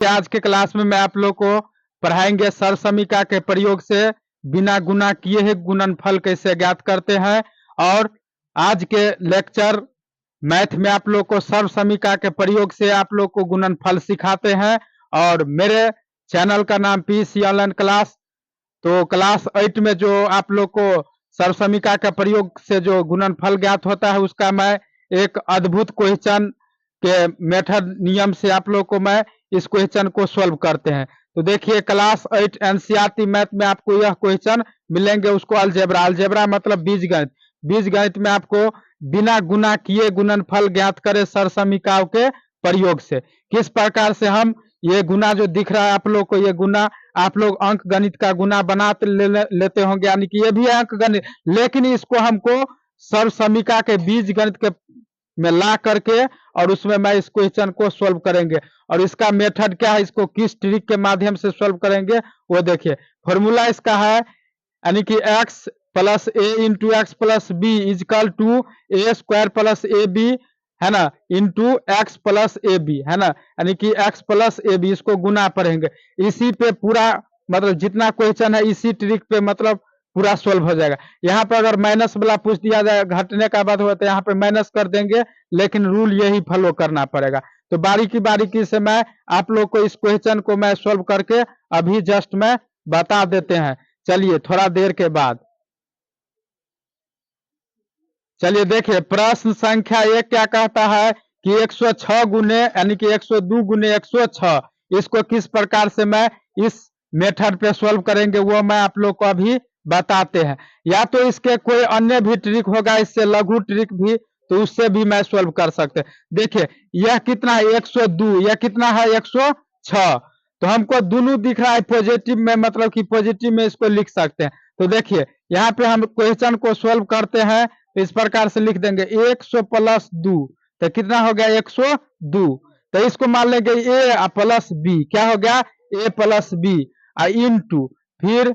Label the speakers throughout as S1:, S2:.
S1: आज के क्लास में मैं आप लोग को पढ़ाएंगे सरसमीका के प्रयोग से बिना गुणा किए ही गुणनफल कैसे ज्ञात करते हैं। और आज के लेक्चर मैथ में आप लोग को सरसमीका के प्रयोग से आप लोग को गुणनफल सिखाते हैं। और मेरे चैनल का नाम पीसी ऑनलाइन क्लास। तो क्लास 8 में जो आप लोग को सरसमीका के प्रयोग से जो गुणनफल ज्ञात होता है उसका मैं एक अद्भुत क्वेश्चन के मेथड नियम से आप लोग को मैं इस क्वेश्चन को सॉल्व करते हैं। तो देखिए क्लास 8 एनसीईआरटी मैथ में आपको यह क्वेश्चन मिलेंगे, उसको अलजेब्रा, अलजेब्रा मतलब बीजगणित। बीजगणित में आपको बिना गुणा किए गुणनफल ज्ञात करे सरसमीकाओं के प्रयोग से। किस प्रकार से हम ये गुना जो दिख रहा है आप लोग को, ये गुना आप लोग अंक गणित का गुना बना लेते होंगे, यानी कि ये भी अंक गणित, लेकिन इसको हमको सरसमीका के बीज गणित के में ला करके और उसमें मैं इस क्वेश्चन को सॉल्व करेंगे। और इसका मेथड क्या है, इसको किस ट्रिक के माध्यम से सॉल्व करेंगे वो देखिए। फॉर्मूला इसका है यानी कि x plus A into X plus B equal to A square plus A B, है ना, into X plus A B, है ना, यानी कि x प्लस ए बी, इसको गुना पढ़ेंगे। इसी पे पूरा मतलब जितना क्वेश्चन है इसी ट्रिक पे मतलब पूरा सोल्व हो जाएगा। यहाँ पे अगर माइनस वाला पूछ दिया जाए, घटने का बात हुआ तो यहाँ पे माइनस कर देंगे, लेकिन रूल यही फॉलो करना पड़ेगा। तो बारीकी से मैं आप लोग को इस क्वेश्चन को मैं सोल्व करके अभी जस्ट मैं बता देते हैं। चलिए थोड़ा देर के बाद चलिए देखिए प्रश्न संख्या 1 क्या कहता है कि 106 गुने यानी कि 102 गुने 106, इसको किस प्रकार से मैं इस मेथड पे सोल्व करेंगे वो मैं आप लोग को अभी बताते हैं। या तो इसके कोई अन्य भी ट्रिक होगा, इससे लघु ट्रिक भी, तो उससे भी मैं सोल्व कर सकते हैं। देखिए यह कितना है 102, यह कितना है 106, तो हमको दोनों दिख रहा है पॉजिटिव में, मतलब कि पॉजिटिव में इसको लिख सकते हैं। तो देखिए यहाँ पे हम क्वेश्चन को सोल्व करते हैं, तो इस प्रकार से लिख देंगे 100 प्लस 2, तो कितना हो गया 102। तो इसको मान लेंगे ए प्लस बी, क्या हो गया ए प्लस बी, इंटू फिर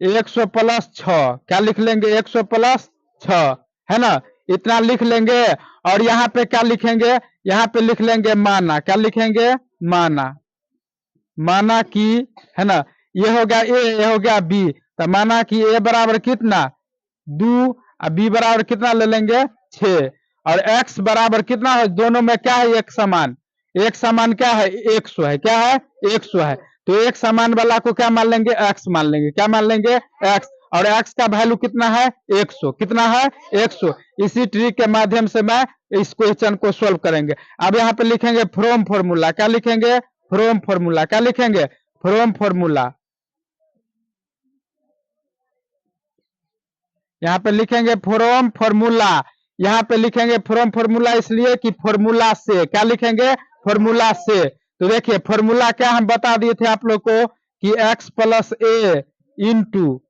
S1: 100 प्लस 6, क्या लिख लेंगे 100 प्लस 6, है ना, इतना लिख लेंगे। और यहाँ पे क्या लिखेंगे, यहाँ पे लिख लेंगे माना, क्या लिखेंगे माना, माना कि, है ना, ये हो गया ए, ये हो गया बी, तो माना कि ए बराबर कितना 2 और बी बराबर कितना ले लेंगे 6, और x बराबर कितना है, दोनों में क्या है एक समान, एक समान क्या है 100 है, क्या है 100 है। तो एक समान वाला को क्या मान लेंगे x मान लेंगे, क्या मान लेंगे x, और x का वैल्यू कितना है 100, कितना है 100। इसी ट्रिक के माध्यम से मैं इस क्वेश्चन को सोल्व करेंगे। अब यहाँ पे लिखेंगे फ्रॉम फॉर्मूला, क्या लिखेंगे फ्रॉम फॉर्मूला, क्या लिखेंगे फ्रॉम फॉर्मूला, यहाँ पे लिखेंगे फ्रॉम फॉर्मूला, यहाँ पे लिखेंगे फ्रॉम फॉर्मूला इसलिए कि फॉर्मूला से, क्या लिखेंगे फॉर्मूला से। तो देखिए फॉर्मूला क्या हम बता दिए थे आप लोग को कि x plus A into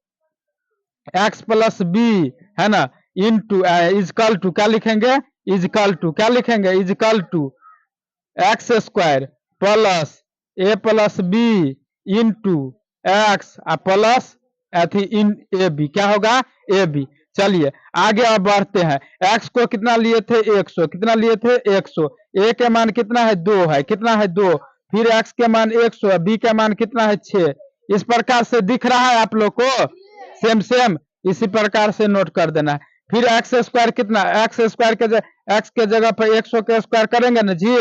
S1: X plus B, है ना, इंटू इजकल टू, क्या लिखेंगे इजकल टू, क्या लिखेंगे equal to X square plus A plus B into X plus in A B, क्या होगा ए बी। चलिए आगे अब बढ़ते हैं। x को कितना लिए थे 100, कितना लिए थे 100, a के मान कितना है 2 है, कितना है 2, फिर x के मान 100, b के मान कितना है 6। इस प्रकार से दिख रहा है आप लोग को, सेम सेम इसी प्रकार से नोट कर देना है। फिर एक्स स्क्वायर कितना, एक्स स्क्वायर के एक्स के जगह पर 100 के स्क्वायर करेंगे ना जी,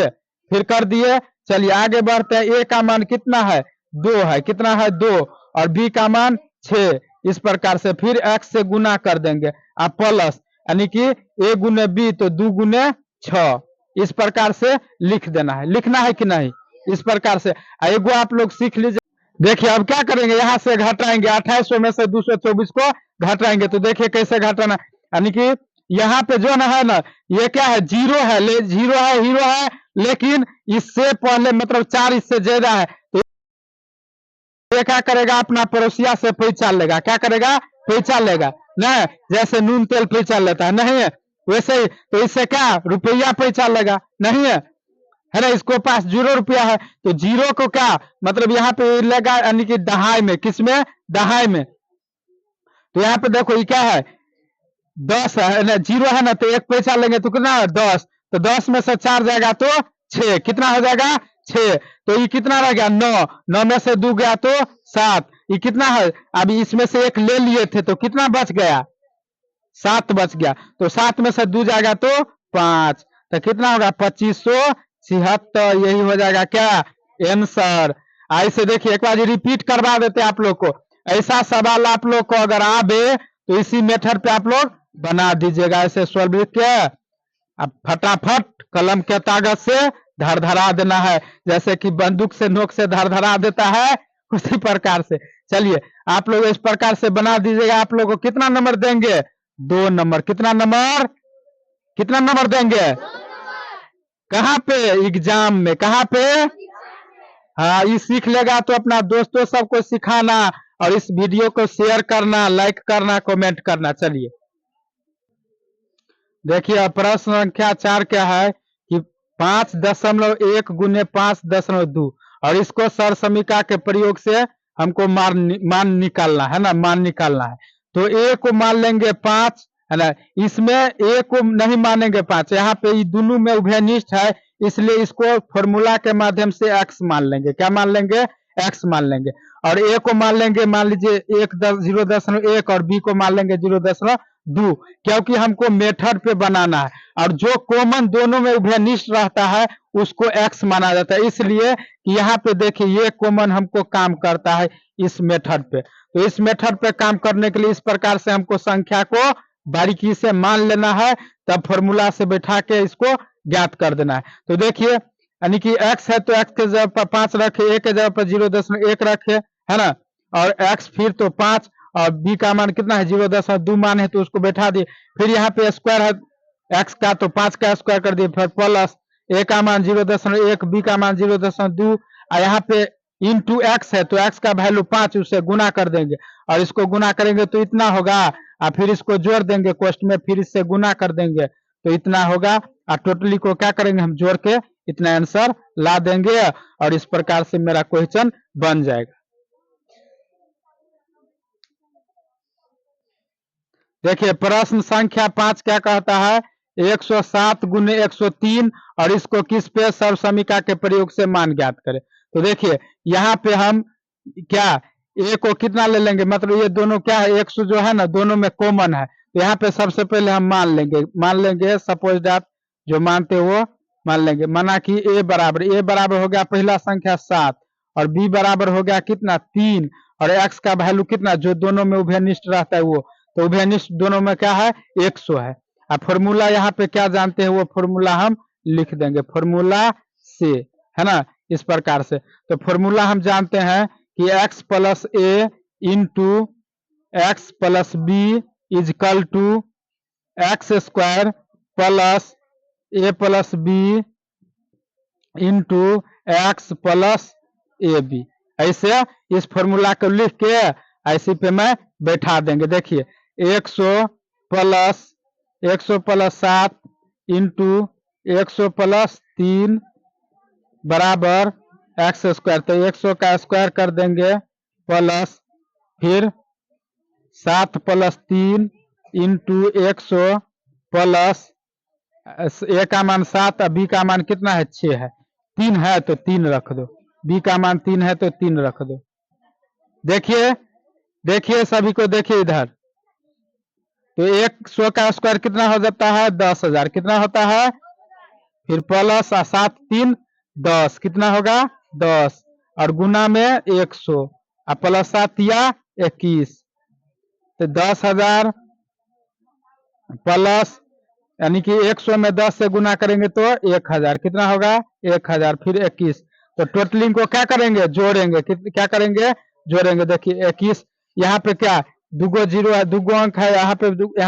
S1: फिर कर दिए। चलिए आगे बढ़ते हैं। a का मान कितना है 2 है, कितना है 2, और b का मान 6। इस प्रकार से फिर x से गुना कर देंगे आप प्लस, यानी कि a गुने b तो 2 गुने 6, इस प्रकार से लिख देना है, लिखना है कि नहीं, इस प्रकार से। एगो आप लोग सीख लीजिए। देखिए अब क्या करेंगे, यहाँ से घटाएंगे 2800 में से 224 को घटाएंगे, तो देखिए कैसे घटाना, यानी कि यहाँ पे जो ना है ना, ये क्या है जीरो है, जीरो है हीरो है, लेकिन इससे पहले मतलब 4 इससे ज्यादा है, तो ये क्या करेगा अपना पड़ोसिया से पहचान लेगा, क्या करेगा पहचान लेगा ना, जैसे नून तेल पहचान लेता है, नहीं है वैसे ही, तो इससे क्या रुपया पहचान लेगा, नहीं है ना, इसको पास 0 रुपया है, तो 0 को क्या मतलब यहाँ पे लेगा, यानी कि दहाई में, किसमें दहाई में। तो यहाँ पे देखो ये क्या है 10 है ना, 0 है ना, तो एक पैसा लेंगे तो कितना 10, तो 10 में से 4 जाएगा तो 6, कितना हो जाएगा 6, तो ये कितना रह गया 9, 9 में से 2 गया तो 7, ये कितना है, अभी इसमें से एक ले लिए थे तो कितना बच गया, 7 बच गया, तो 7 में से 2 जाएगा तो 5, तो कितना होगा 2576, यही हो जाएगा क्या आंसर। ऐसे देखिए एक बार रिपीट करवा देते आप लोग को, ऐसा सवाल आप लोग को अगर आवे तो इसी मेथड पे आप लोग बना दीजिएगा, ऐसे सॉल्व के अब फटाफट कलम के कागज से धरा देना है, जैसे कि बंदूक से नोक से धरा देता है उसी प्रकार से। चलिए आप लोग इस प्रकार से बना दीजिएगा, आप लोग को कितना नंबर देंगे, 2 नंबर। कितना नंबर देंगे, कहाँ पे, एग्जाम में, कहाँ पे, हाँ ये सीख लेगा तो अपना दोस्तों सबको सिखाना और इस वीडियो को शेयर करना, लाइक करना, कमेंट करना। चलिए देखिए प्रश्न संख्या 4 क्या है कि 5.1 गुने 5.2 और इसको सर समीका के प्रयोग से हमको मान निकालना है ना, मान निकालना है। तो ए को मान लेंगे 5 है ना, इसमें ए को नहीं मानेंगे 5, यहाँ पे ये दोनों में उभयनिष्ठ है, इसलिए इसको फॉर्मूला के माध्यम से x मान लेंगे। क्या मान लेंगे, x मान लेंगे। और a को मान लेंगे, मान लीजिए 0.1 और b को मान लेंगे 0.2, क्योंकि हमको मेथड पे बनाना है और जो कॉमन दोनों में उभयनिष्ठ रहता है उसको x माना जाता है, इसलिए कि यहाँ पे देखिए ये कॉमन हमको काम करता है इस मेथड पे। तो इस मेथड पे काम करने के लिए इस प्रकार से हमको संख्या को बारीकी से मान लेना है, तब फॉर्मूला से बैठा के इसको ज्ञात कर देना है। तो देखिए यानी कि x है तो x के जगह पर 5 रखे, a के जगह पर 0.1 रखे, है ना, और x फिर तो 5 और b का मान कितना है 0.2 मान है तो उसको बैठा दिए। फिर यहाँ पे स्क्वायर है x का तो 5 का स्क्वायर कर दिए, फिर प्लस a का मान 0.1, b का मान 0.2 और यहाँ पे इंटू x है तो x का वैल्यू 5, उसे गुना कर देंगे और इसको गुना करेंगे तो इतना होगा, और फिर इसको जोड़ देंगे क्वेश्चन में, फिर इससे गुना कर देंगे तो इतना होगा, और टोटली को क्या करेंगे हम जोड़ के इतना आंसर ला देंगे और इस प्रकार से मेरा क्वेश्चन बन जाएगा। देखिए प्रश्न संख्या 5 क्या कहता है, 107 गुने 103 और इसको किस पे सर्व समीका के प्रयोग से मान ज्ञात करें। तो देखिए यहाँ पे हम क्या ए को कितना ले लेंगे, मतलब ये दोनों क्या है 100 जो है ना दोनों में कॉमन है, तो यहाँ पे सबसे पहले हम मान लेंगे सपोज दैट जो मानते वो मान लेंगे, माना कि ए बराबर हो गया पहला संख्या 7 और बी बराबर हो गया कितना 3 और एक्स का वैल्यू कितना जो दोनों में उभयनिष्ठ रहता है वो, तो उभयनिष्ठ दोनों में क्या है 100 है। अब फॉर्मूला यहाँ पे क्या जानते हैं वो फॉर्मूला हम लिख देंगे, फॉर्मूला से, है ना, इस प्रकार से। तो फॉर्मूला हम जानते हैं कि x plus A into X plus B equal to X square plus A plus B into X plus A B. ऐसे इस फॉर्मूला को लिख के ऐसे पे मैं बैठा देंगे। देखिए 100 प्लस 7 इंटू 100 प्लस 3 बराबर एक्स स्क्वायर, तो 100 का स्क्वायर कर देंगे प्लस फिर 7 प्लस 3 इंटू 100 प्लस ए का मान 7 बी का मान कितना है 6 है, 3 है तो 3 रख दो, बी का मान 3 है तो 3 रख दो। देखिए सभी को देखिए इधर, तो 100 का स्क्वायर कितना हो जाता है 10,000, कितना होता है, फिर प्लस 7 3 10 कितना होगा 10 और गुना में 100 और प्लस 7 या 21, तो 10,000 प्लस यानी कि 100 में 10 से गुना करेंगे तो 1,000 कितना होगा 1,000 फिर 21, तो टोटलिंग को क्या करेंगे जोड़ेंगे, क्या करेंगे जोड़ेंगे। देखिए 21 यहाँ पे क्या दुगो जीरो है, दुगो अंक है, यहाँ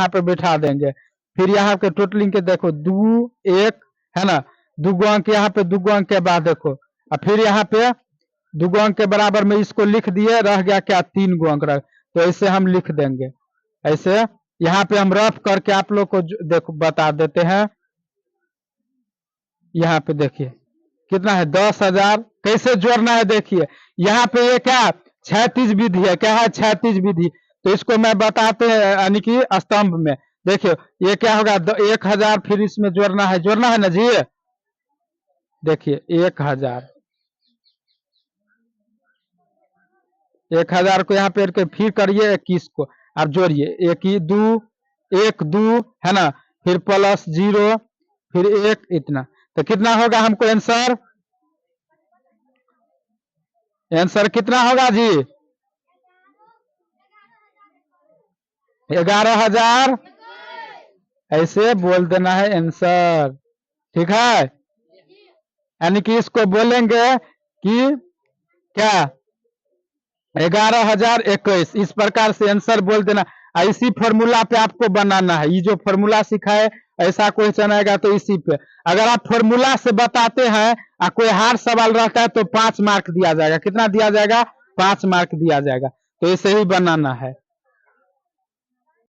S1: पे बैठा देंगे, फिर यहाँ पे टोटलिंग के देखो 2 1 है ना, दुगो अंक यहाँ पे दुगो अंक के बाद देखो और फिर यहाँ पे दुगो अंक के बराबर में इसको लिख दिए, रह गया क्या 3 गो अंक रह, तो ऐसे हम लिख देंगे। ऐसे यहाँ पे हम रफ करके आप लोग को देखो बता देते हैं। यहाँ पे देखिए कितना है 10,000, कैसे जोड़ना है देखिए, यहाँ पे ये क्या क्षैतिज विधि है, क्या है क्षैतिज विधि, तो इसको मैं बताते हैं यानी कि स्तंभ में। देखिए ये क्या होगा 1,000 फिर इसमें जोड़ना है ना जी, देखिए 1,000 1000 को यहाँ पे करके फिर करिए 21 को, आप जोड़िए 1 है ना, फिर प्लस 0 फिर 1 इतना, तो कितना होगा हमको आंसर? आंसर कितना होगा जी? 11,000 ऐसे बोल देना है आंसर, ठीक है। यानी कि इसको बोलेंगे कि क्या 11,021, इस प्रकार से आंसर बोल देना। इसी फॉर्मूला पे आपको बनाना है, ये जो फॉर्मूला सिखाए ऐसा क्वेश्चन आएगा तो इसी पे। अगर आप फॉर्मूला से बताते हैं और कोई हार्ड सवाल रहता है तो 5 मार्क दिया जाएगा। कितना दिया जाएगा? 5 मार्क दिया जाएगा। तो इसे ही बनाना है।